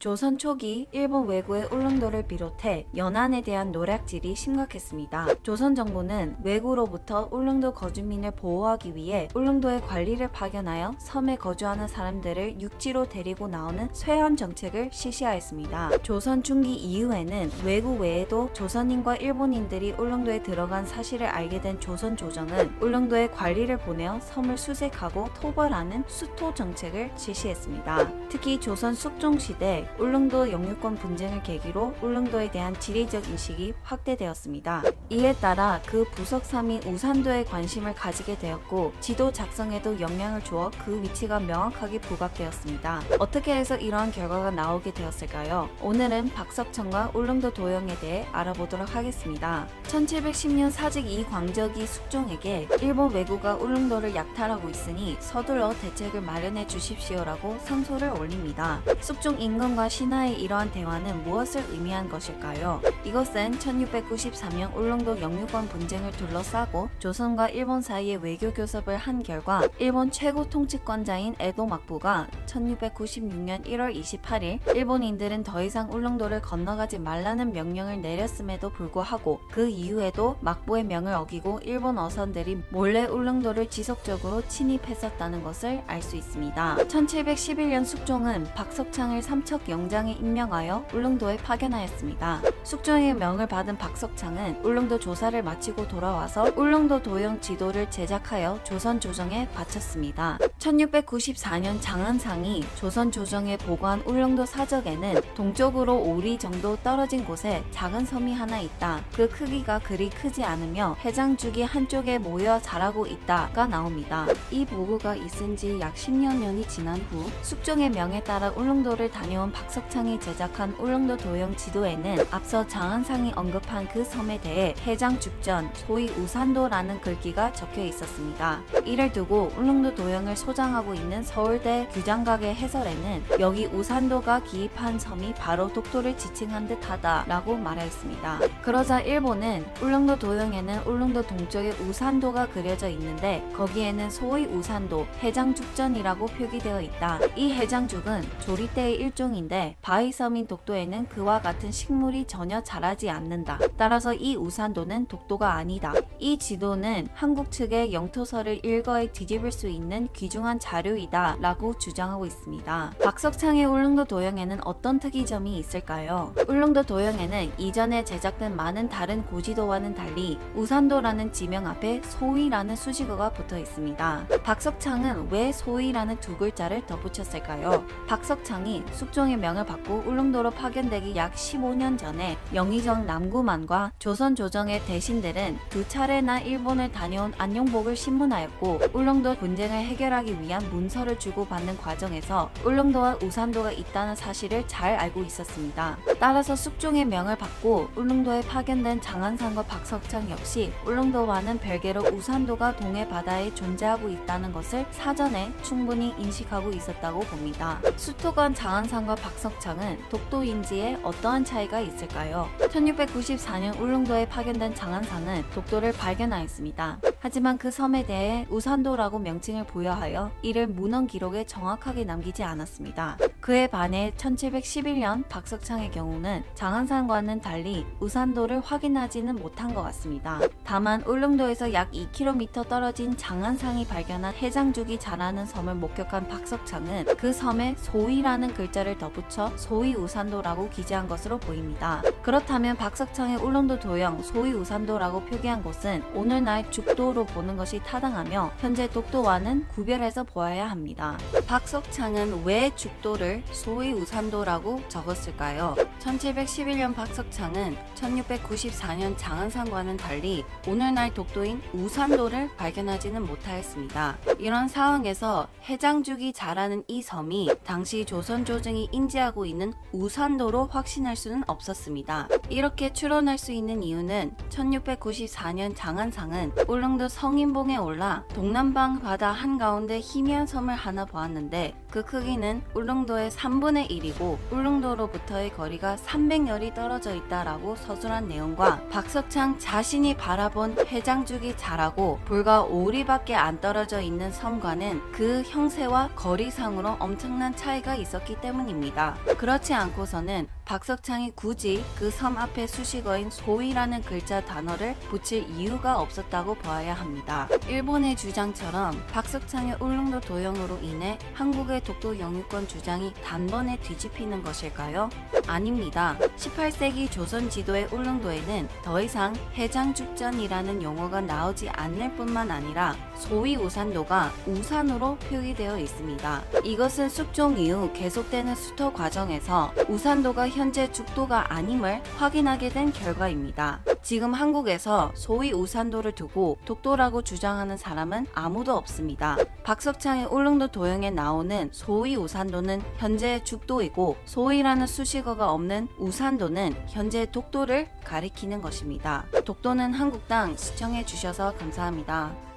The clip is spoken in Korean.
조선 초기 일본 왜구의 울릉도를 비롯해 연안에 대한 노략질이 심각했습니다. 조선 정부는 왜구로부터 울릉도 거주민을 보호하기 위해 울릉도에 관리를 파견하여 섬에 거주하는 사람들을 육지로 데리고 나오는 쇄환 정책을 실시하였습니다. 조선 중기 이후에는 왜구 외에도 조선인과 일본인들이 울릉도에 들어간 사실을 알게 된 조선 조정은 울릉도에 관리를 보내어 섬을 수색하고 토벌하는 수토 정책을 실시했습니다. 특히 조선 숙종 시대 울릉도 영유권 분쟁을 계기로 울릉도에 대한 지리적 인식이 확대되었습니다. 이에 따라 그 부속 섬인 우산도에 관심을 가지게 되었고 지도 작성에도 영향을 주어 그 위치가 명확하게 부각되었습니다. 어떻게 해서 이러한 결과가 나오게 되었을까요? 오늘은 박석천과 울릉도 도영에 대해 알아보도록 하겠습니다. 1710년 사직 이광적이 숙종에게 일본 왜구가 울릉도를 약탈하고 있으니 서둘러 대책을 마련해 주십시오라고 상소를 올립니다. 숙종 임금과 신하의 이러한 대화는 무엇을 의미한 것일까요? 이것은 1693년 울릉도 영유권 분쟁을 둘러싸고 조선과 일본 사이에 외교 교섭을 한 결과 일본 최고 통치권자인 에도 막부가 1696년 1월 28일 일본인들은 더 이상 울릉도를 건너가지 말라는 명령을 내렸음에도 불구하고 그 이후에도 막부의 명을 어기고 일본 어선들이 몰래 울릉도를 지속적으로 침입했었다는 것을 알 수 있습니다. 1711년 숙종은 박석창을 삼척 영장에 임명하여 울릉도에 파견하였습니다. 숙종의 명을 받은 박석창은 울릉도 조사를 마치고 돌아와서 울릉도 도영 지도를 제작하여 조선 조정에 바쳤습니다. 1694년 장안상이 조선 조정에 보고한 울릉도 사적에는 동쪽으로 5리 정도 떨어진 곳에 작은 섬이 하나 있다. 그 크기가 그리 크지 않으며 해장죽이 한쪽에 모여 자라고 있다가 나옵니다. 이 보고가 있은 지 약 10여 년이 지난 후 숙종의 명에 따라 울릉도를 다녀온 박석창이 제작한 울릉도 도영 지도에는 앞서 장안상이 언급한 그 섬에 대해 해장죽전, 소위 우산도라는 글귀가 적혀 있었습니다. 이를 두고 울릉도 도영을 소장하고 있는 서울대 규장각의 해설에는 여기 우산도가 기입한 섬이 바로 독도를 지칭한 듯하다 라고 말하였습니다. 그러자 일본은 울릉도 도영에는 울릉도 동쪽에 우산도가 그려져 있는데 거기에는 소위 우산도, 해장죽전이라고 표기되어 있다. 이 해장죽은 조리대의 일종인데 바위섬인 독도에는 그와 같은 식물이 전혀 자라지 않는다. 따라서 이 우산도는 독도가 아니다. 이 지도는 한국 측의 영토서를 일거에 뒤집을 수 있는 귀중한 자료이다 라고 주장하고 있습니다. 박석창의 울릉도 도영에는 어떤 특이점이 있을까요? 울릉도 도영에는 이전에 제작된 많은 다른 고지도와는 달리 우산도라는 지명 앞에 소위라는 수식어가 붙어 있습니다. 박석창은 왜 소위라는 두 글자를 덧붙였을까요? 박석창이 숙종의 명을 받고 울릉도로 파견되기 약 15년 전에 영의정 남구만과 조선 조정의 대신들은 두 차례나 일본을 다녀온 안용복을 신문하였고 울릉도 분쟁을 해결하기 위한 문서를 주고받는 과정에서 울릉도와 우산도가 있다는 사실을 잘 알고 있었습니다. 따라서 숙종의 명을 받고 울릉도에 파견된 장안상과 박석창 역시 울릉도와는 별개로 우산도가 동해 바다에 존재하고 있다는 것을 사전에 충분히 인식하고 있었다고 봅니다. 수토관 장안상과 박석창은 독도인지에 어떠한 차이가 있을까요? 1694년 울릉도에 파견된 장안상은 독도를 발견하였습니다. 하지만 그 섬에 대해 우산도라고 명칭을 부여하여 이를 문헌 기록에 정확하게 남기지 않았습니다. 그에 반해 1711년 박석창의 경우는 장안상과는 달리 우산도를 확인하지는 못한 것 같습니다. 다만 울릉도에서 약 2km 떨어진 장안상이 발견한 해장죽이 자라는 섬을 목격한 박석창은 그 섬에 소위라는 글자를 덧붙여 소위우산도라고 기재한 것으로 보입니다. 그렇다면 박석창의 울릉도 도영 소위우산도라고 표기한 곳은 오늘날 죽도로 보는 것이 타당하며 현재 독도와는 구별해서 보아야 합니다. 박석창은 왜 죽도를 소위우산도라고 적었을까요? 1711년 박석창은 1694년 장안상과는 달리 오늘날 독도인 우산도를 발견하지는 못하였습니다. 이런 상황에서 해장죽이 자라는 이 섬이 당시 조선 조정이 인지하고 있는 우산도로 확신할 수는 없었습니다. 이렇게 추론할 수 있는 이유는 1694년 장안상은 울릉도 울릉도 성인봉에 올라 동남방 바다 한가운데 희미한 섬을 하나 보았는데 그 크기는 울릉도의 3분의 1이고 울릉도로부터의 거리가 300여리 떨어져 있다라고 서술한 내용과 박석창 자신이 바라본 해장죽이 자라고 불과 5리밖에 안 떨어져 있는 섬과는 그 형세와 거리상으로 엄청난 차이가 있었기 때문입니다. 그렇지 않고서는 박석창이 굳이 그 섬 앞에 수식어인 소위라는 글자 단어를 붙일 이유가 없었다고 보아야 합니다. 일본의 주장처럼 박석창의 울릉도 도용으로 인해 한국의 독도 영유권 주장이 단번에 뒤집히는 것일까요? 아닙니다. 18세기 조선 지도의 울릉도에는 더 이상 해장죽전이라는 용어가 나오지 않을 뿐만 아니라 소위 우산도가 우산으로 표기되어 있습니다. 이것은 숙종 이후 계속되는 수터 과정에서 우산도가 현재 죽도가 아님을 확인하게 된 결과입니다. 지금 한국에서 소위 우산도를 두고 독도라고 주장하는 사람은 아무도 없습니다. 박석창의 울릉도 도용에 나오는 소위 우산도는 현재 죽도이고 소위라는 수식어가 없는 우산도는 현재 독도를 가리키는 것입니다. 독도는 한국당 시청해 주셔서 감사합니다.